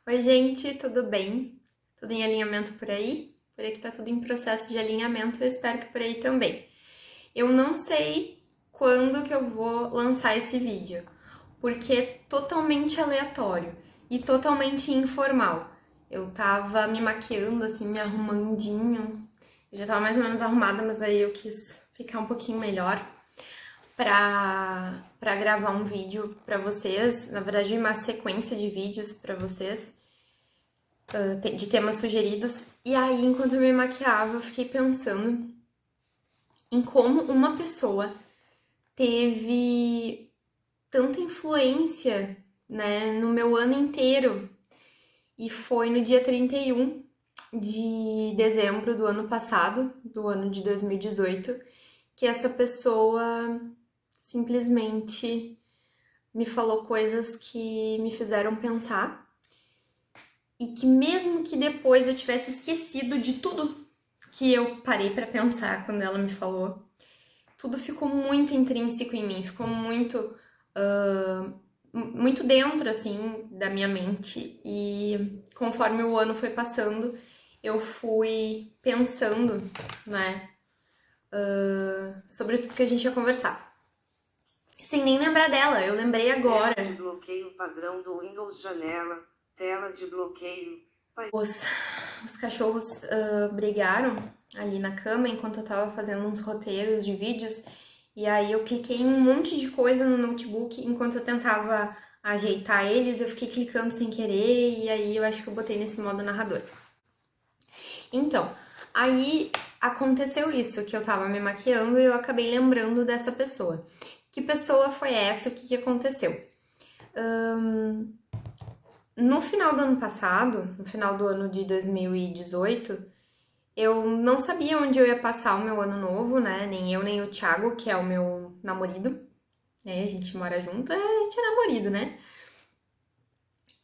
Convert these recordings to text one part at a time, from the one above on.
Oi, gente, tudo bem? Tudo em alinhamento por aí? Por aqui tá tudo em processo de alinhamento, eu espero que por aí também. Eu não sei quando que eu vou lançar esse vídeo, porque é totalmente aleatório e totalmente informal. Eu tava me maquiando, assim, me arrumandinho. Eu já tava mais ou menos arrumada, mas aí eu quis ficar um pouquinho melhor pra gravar um vídeo pra vocês. Na verdade, uma sequência de vídeos pra vocês de temas sugeridos. E aí, enquanto eu me maquiava, eu fiquei pensando em como uma pessoa teve tanta influência, né, no meu ano inteiro. E foi no dia 31 de dezembro do ano passado, do ano de 2018, que essa pessoa simplesmente me falou coisas que me fizeram pensar e que mesmo que depois eu tivesse esquecido de tudo que eu parei pra pensar quando ela me falou, tudo ficou muito intrínseco em mim, ficou muito dentro assim da minha mente e conforme o ano foi passando, eu fui pensando, né, sobre tudo que a gente ia conversar. Sem nem lembrar dela, eu lembrei agora. Tela de bloqueio padrão do Windows Janela. Tela de bloqueio. Os cachorros brigaram ali na cama enquanto eu tava fazendo uns roteiros de vídeos. E aí eu cliquei em um monte de coisa no notebook enquanto eu tentava ajeitar eles. Eu fiquei clicando sem querer e aí eu acho que eu botei nesse modo narrador. Então, aí aconteceu isso, que eu tava me maquiando e eu acabei lembrando dessa pessoa. Que pessoa foi essa? O que que aconteceu? No final do ano passado, no final do ano de 2018, eu não sabia onde eu ia passar o meu ano novo, né? Nem eu, nem o Thiago, que é o meu namorado, né? A gente mora junto, a gente é namorado, né?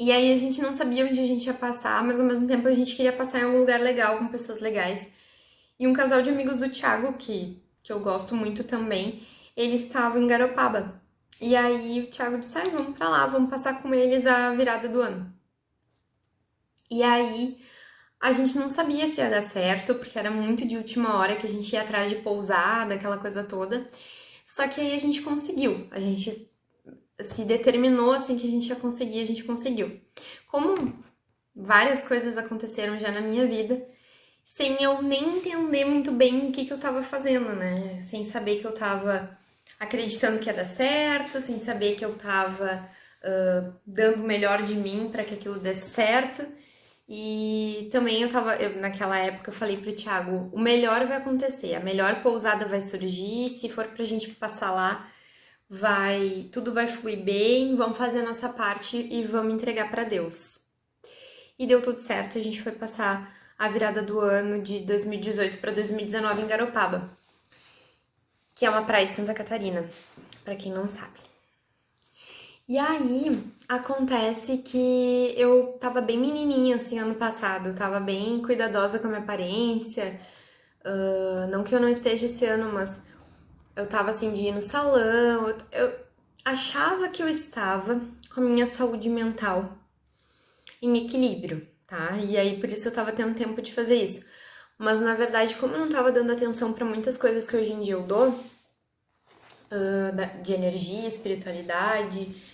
E aí a gente não sabia onde a gente ia passar, mas ao mesmo tempo a gente queria passar em algum lugar legal, com pessoas legais. E um casal de amigos do Thiago, que eu gosto muito também, eles estavam em Garopaba. E aí o Thiago disse, vamos pra lá, vamos passar com eles a virada do ano. E aí a gente não sabia se ia dar certo, porque era muito de última hora que a gente ia atrás de pousada, aquela coisa toda. Só que aí a gente conseguiu. A gente se determinou assim que a gente ia conseguir, a gente conseguiu. Como várias coisas aconteceram já na minha vida, sem eu nem entender muito bem o que eu tava fazendo, né? Sem saber que eu tava acreditando que ia dar certo, sem saber que eu tava dando o melhor de mim para que aquilo desse certo. E também naquela época eu falei pro Thiago, o melhor vai acontecer, a melhor pousada vai surgir, se for pra gente passar lá, tudo vai fluir bem, vamos fazer a nossa parte e vamos entregar pra Deus. E deu tudo certo, a gente foi passar a virada do ano de 2018 para 2019 em Garopaba, que é uma praia de Santa Catarina, pra quem não sabe. E aí, acontece que eu tava bem menininha, assim, ano passado. Eu tava bem cuidadosa com a minha aparência. Não que eu não esteja esse ano, mas eu tava, assim, de ir no salão. Eu achava que eu estava com a minha saúde mental em equilíbrio, tá? E aí, por isso eu tava tendo tempo de fazer isso. Mas, na verdade, como eu não tava dando atenção pra muitas coisas que hoje em dia eu dou, de energia, espiritualidade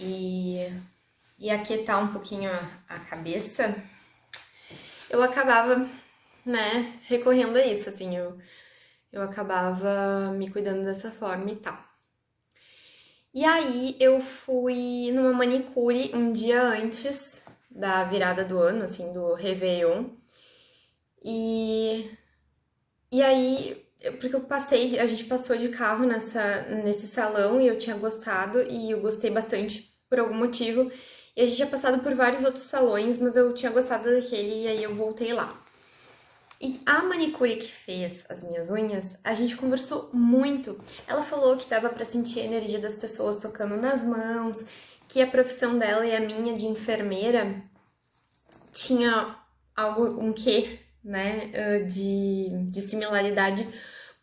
e aquietar um pouquinho a cabeça, eu acabava, né, recorrendo a isso, assim, eu acabava me cuidando dessa forma e tal. E aí eu fui numa manicure um dia antes da virada do ano, assim, do Réveillon, e, porque a gente passou de carro nesse salão e eu tinha gostado, e eu gostei bastante por algum motivo, e a gente tinha passado por vários outros salões, mas eu tinha gostado daquele e aí eu voltei lá. E a manicure que fez as minhas unhas, a gente conversou muito. Ela falou que dava pra sentir a energia das pessoas tocando nas mãos, que a profissão dela e a minha de enfermeira tinha um quê, né, de similaridade,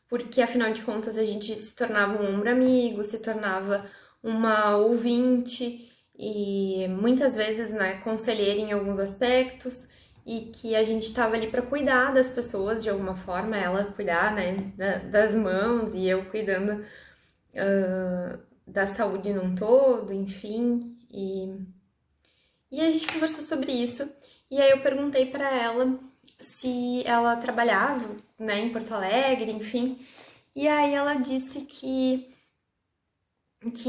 porque afinal de contas a gente se tornava um ombro amigo, se tornava uma ouvinte, e muitas vezes, né, conselheira em alguns aspectos, e que a gente estava ali para cuidar das pessoas de alguma forma, ela cuidar, né, das mãos e eu cuidando da saúde num todo, enfim, e a gente conversou sobre isso, e aí eu perguntei para ela se ela trabalhava, né, em Porto Alegre, enfim, e aí ela disse que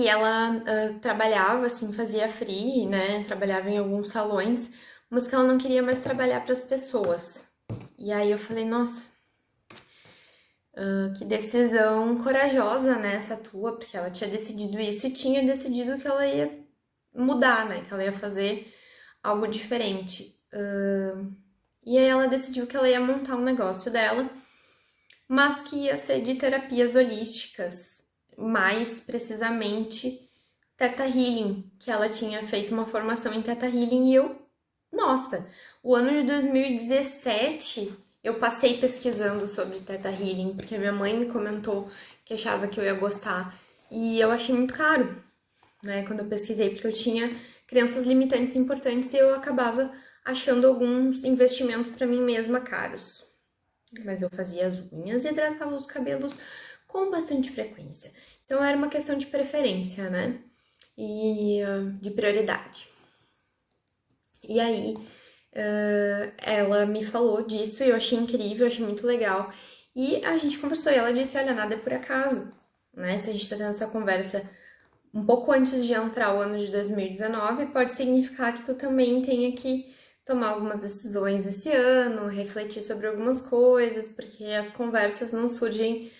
ela trabalhava, assim, fazia free, né, trabalhava em alguns salões, mas que ela não queria mais trabalhar para as pessoas. E aí eu falei, nossa, que decisão corajosa, né, essa tua, porque ela tinha decidido isso e tinha decidido que ela ia mudar, né, que ela ia fazer algo diferente. E aí ela decidiu que ela ia montar um negócio dela, mas que ia ser de terapias holísticas, mais precisamente Theta Healing, que ela tinha feito uma formação em Theta Healing e eu, nossa, o ano de 2017 eu passei pesquisando sobre Theta Healing, porque minha mãe me comentou que achava que eu ia gostar e eu achei muito caro, né, quando eu pesquisei, porque eu tinha crenças limitantes importantes e eu acabava achando alguns investimentos para mim mesma caros. Mas eu fazia as unhas e hidratava os cabelos com bastante frequência. Então era uma questão de preferência, né? E de prioridade. E aí ela me falou disso e eu achei incrível, eu achei muito legal. E a gente conversou e ela disse, olha, nada é por acaso, né? Se a gente tá tendo essa conversa um pouco antes de entrar o ano de 2019, pode significar que tu também tenha que tomar algumas decisões esse ano, refletir sobre algumas coisas, porque as conversas não surgem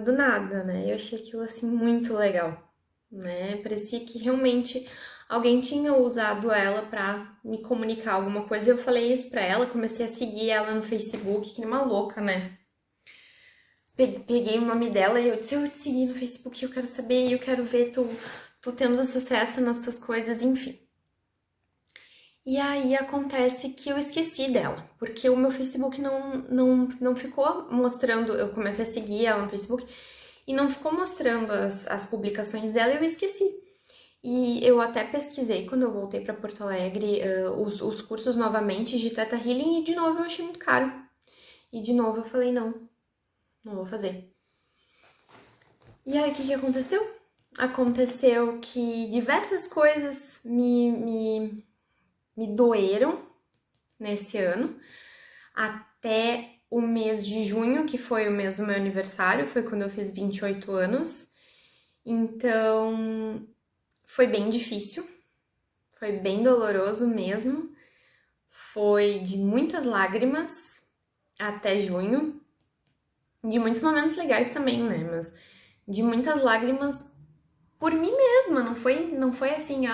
do nada, né? Eu achei aquilo assim muito legal, né? Parecia que realmente alguém tinha usado ela pra me comunicar alguma coisa. Eu falei isso pra ela, comecei a seguir ela no Facebook, que nem uma louca, né? Peguei o nome dela e eu disse, eu te segui no Facebook, eu quero saber, eu quero ver tu tendo sucesso nas tuas coisas, enfim. E aí acontece que eu esqueci dela, porque o meu Facebook não ficou mostrando, eu comecei a seguir ela no Facebook e não ficou mostrando as publicações dela e eu esqueci. E eu até pesquisei quando eu voltei para Porto Alegre os cursos novamente de Theta Healing e de novo eu achei muito caro. E de novo eu falei, não vou fazer. E aí, o que aconteceu? Aconteceu que diversas coisas me doeram nesse ano, até o mês de junho, que foi o mês do meu aniversário, foi quando eu fiz 28 anos. Então, foi bem difícil, foi bem doloroso mesmo. Foi de muitas lágrimas até junho, de muitos momentos legais também, né? Mas de muitas lágrimas por mim mesma, não foi assim,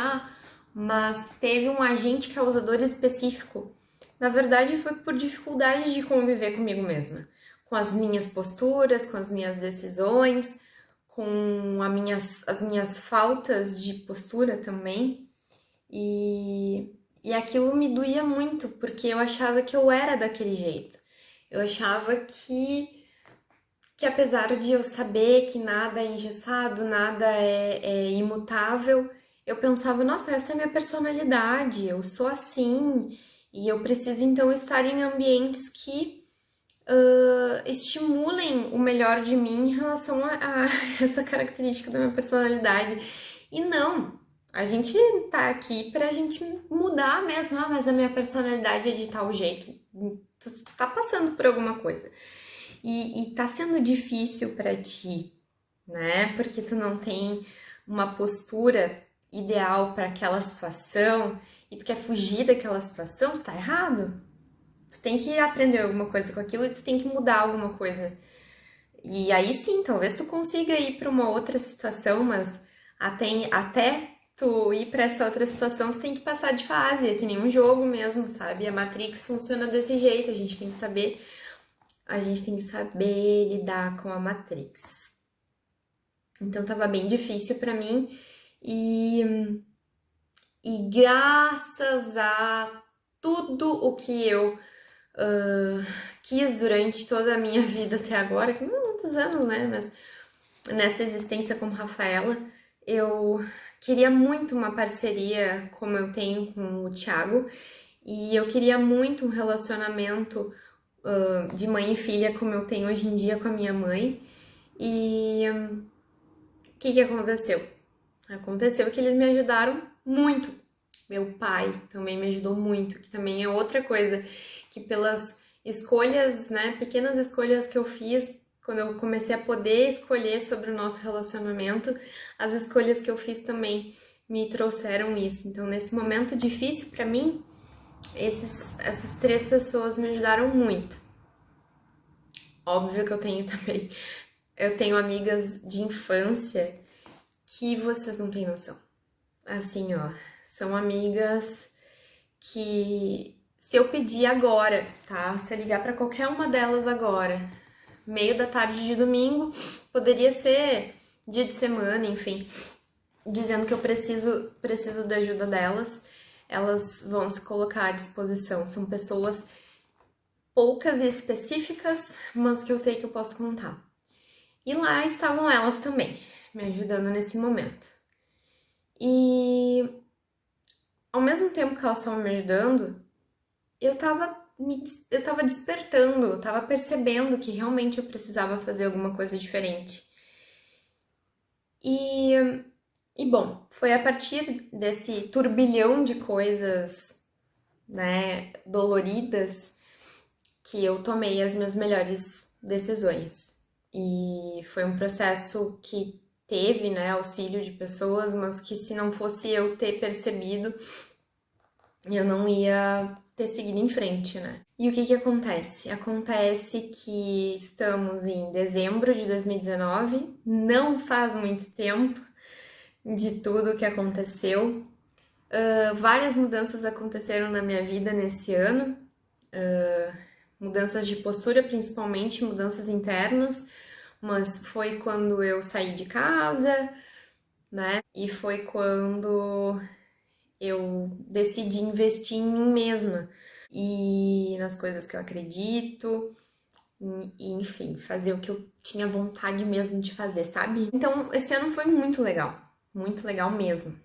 mas teve um agente causador específico. Na verdade, foi por dificuldade de conviver comigo mesma, com as minhas posturas, com as minhas decisões, com as minhas faltas de postura também. E aquilo me doía muito, porque eu achava que eu era daquele jeito. Eu achava que apesar de eu saber que nada é engessado, nada é imutável, eu pensava, nossa, essa é a minha personalidade, eu sou assim, e eu preciso então estar em ambientes que estimulem o melhor de mim em relação a essa característica da minha personalidade. E não, a gente tá aqui pra gente mudar mesmo, mas a minha personalidade é de tal jeito. Tu tá passando por alguma coisa. E tá sendo difícil pra ti, né? Porque tu não tem uma postura ideal para aquela situação e tu quer fugir daquela situação, tu tá errado. Tu tem que aprender alguma coisa com aquilo e tu tem que mudar alguma coisa. E aí sim, talvez tu consiga ir para uma outra situação, mas até tu ir para essa outra situação, você tem que passar de fase, é que nem um jogo mesmo, sabe? A Matrix funciona desse jeito, a gente tem que saber lidar com a Matrix. Então tava bem difícil pra mim e graças a tudo o que eu quis durante toda a minha vida até agora, que não é muitos anos, né? Mas nessa existência como Rafaela, eu queria muito uma parceria como eu tenho com o Thiago, e eu queria muito um relacionamento de mãe e filha como eu tenho hoje em dia com a minha mãe. E o que aconteceu? Aconteceu que eles me ajudaram muito. Meu pai também me ajudou muito, que também é outra coisa que pelas escolhas, né, pequenas escolhas que eu fiz, quando eu comecei a poder escolher sobre o nosso relacionamento, as escolhas que eu fiz também me trouxeram isso. Então, nesse momento difícil pra mim, essas 3 pessoas me ajudaram muito. Óbvio que eu tenho também, eu tenho amigas de infância que vocês não têm noção. Assim, ó, são amigas que se eu pedir agora, tá? Se eu ligar pra qualquer uma delas agora, meio da tarde de domingo, poderia ser dia de semana, enfim, dizendo que eu preciso da ajuda delas, elas vão se colocar à disposição. São pessoas poucas e específicas, mas que eu sei que eu posso contar. E lá estavam elas também, me ajudando nesse momento. E ao mesmo tempo que elas estavam me ajudando, eu tava despertando, eu tava percebendo que realmente eu precisava fazer alguma coisa diferente. E bom, foi a partir desse turbilhão de coisas, né, doloridas, que eu tomei as minhas melhores decisões. E foi um processo que teve, né, auxílio de pessoas, mas que se não fosse eu ter percebido, eu não ia ter seguido em frente, né? E o que acontece? Acontece que estamos em dezembro de 2019, não faz muito tempo de tudo o que aconteceu. Várias mudanças aconteceram na minha vida nesse ano, mudanças de postura, principalmente mudanças internas, mas foi quando eu saí de casa, né? E foi quando eu decidi investir em mim mesma e nas coisas que eu acredito, e enfim, fazer o que eu tinha vontade mesmo de fazer, sabe? Então, esse ano foi muito legal mesmo,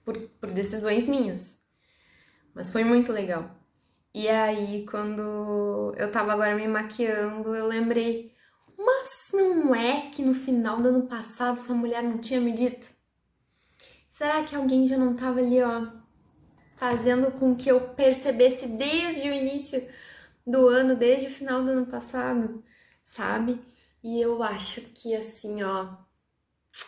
por decisões minhas, mas foi muito legal. E aí, quando eu tava agora me maquiando, eu lembrei, mas não é que no final do ano passado essa mulher não tinha me dito? Será que alguém já não tava ali, ó, fazendo com que eu percebesse desde o início do ano, desde o final do ano passado, sabe? E eu acho que assim, ó,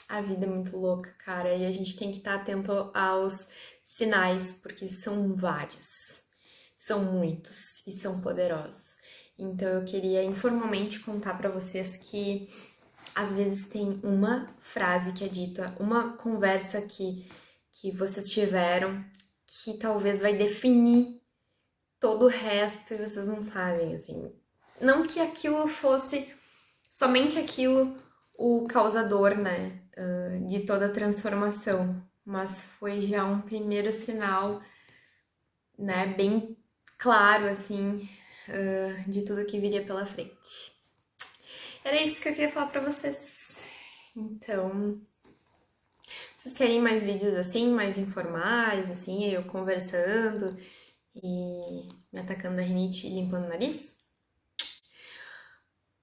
a vida é muito louca, cara, e a gente tem que estar atento aos sinais, porque são vários, são muitos e são poderosos. Então eu queria informalmente contar pra vocês que às vezes tem uma frase que é dita, uma conversa que vocês tiveram, que talvez vai definir todo o resto e vocês não sabem, assim. Não que aquilo fosse somente aquilo o causador, né, de toda a transformação, mas foi já um primeiro sinal, né, bem claro, assim, de tudo que viria pela frente. Era isso que eu queria falar pra vocês. Então, vocês querem mais vídeos assim, mais informais, assim, eu conversando e me atacando a rinite e limpando o nariz?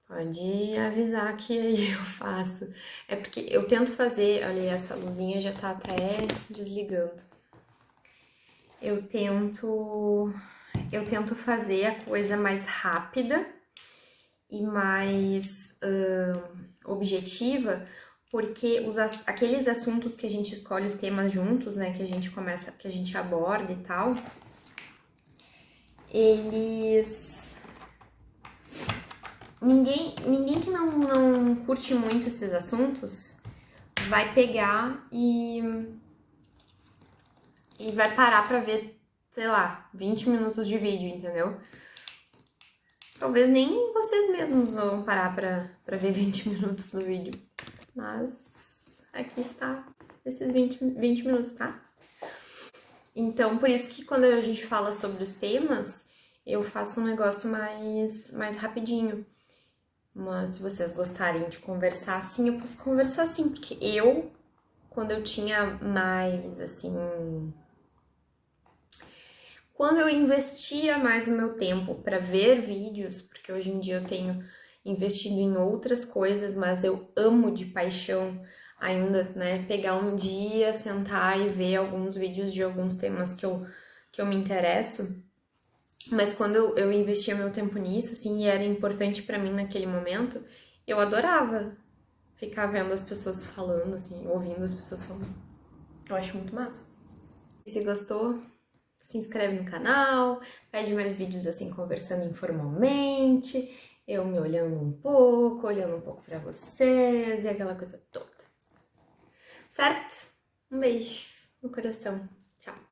Pode avisar que aí eu faço. É porque eu tento fazer, olha, essa luzinha já tá até desligando. Eu tento fazer a coisa mais rápida e mais objetiva, porque aqueles assuntos que a gente escolhe os temas juntos, né, que a gente começa, que a gente aborda e tal, eles... Ninguém que não curte muito esses assuntos vai pegar e vai parar pra ver, sei lá, 20 minutos de vídeo, entendeu? Talvez nem vocês mesmos vão parar pra ver 20 minutos do vídeo. Mas aqui está esses 20 minutos, tá? Então, por isso que quando a gente fala sobre os temas, eu faço um negócio mais rapidinho. Mas se vocês gostarem de conversar assim, eu posso conversar assim, porque eu quando eu tinha mais, assim, quando eu investia mais o meu tempo para ver vídeos, porque hoje em dia eu tenho investido em outras coisas, mas eu amo de paixão ainda, né, pegar um dia, sentar e ver alguns vídeos de alguns temas que eu me interesso. Mas quando eu investia meu tempo nisso, assim, e era importante pra mim naquele momento, eu adorava ficar vendo as pessoas falando, assim, ouvindo as pessoas falando. Eu acho muito massa. Se gostou, se inscreve no canal, pede mais vídeos assim, conversando informalmente, eu me olhando um pouco pra vocês e aquela coisa toda. Certo? Um beijo no coração.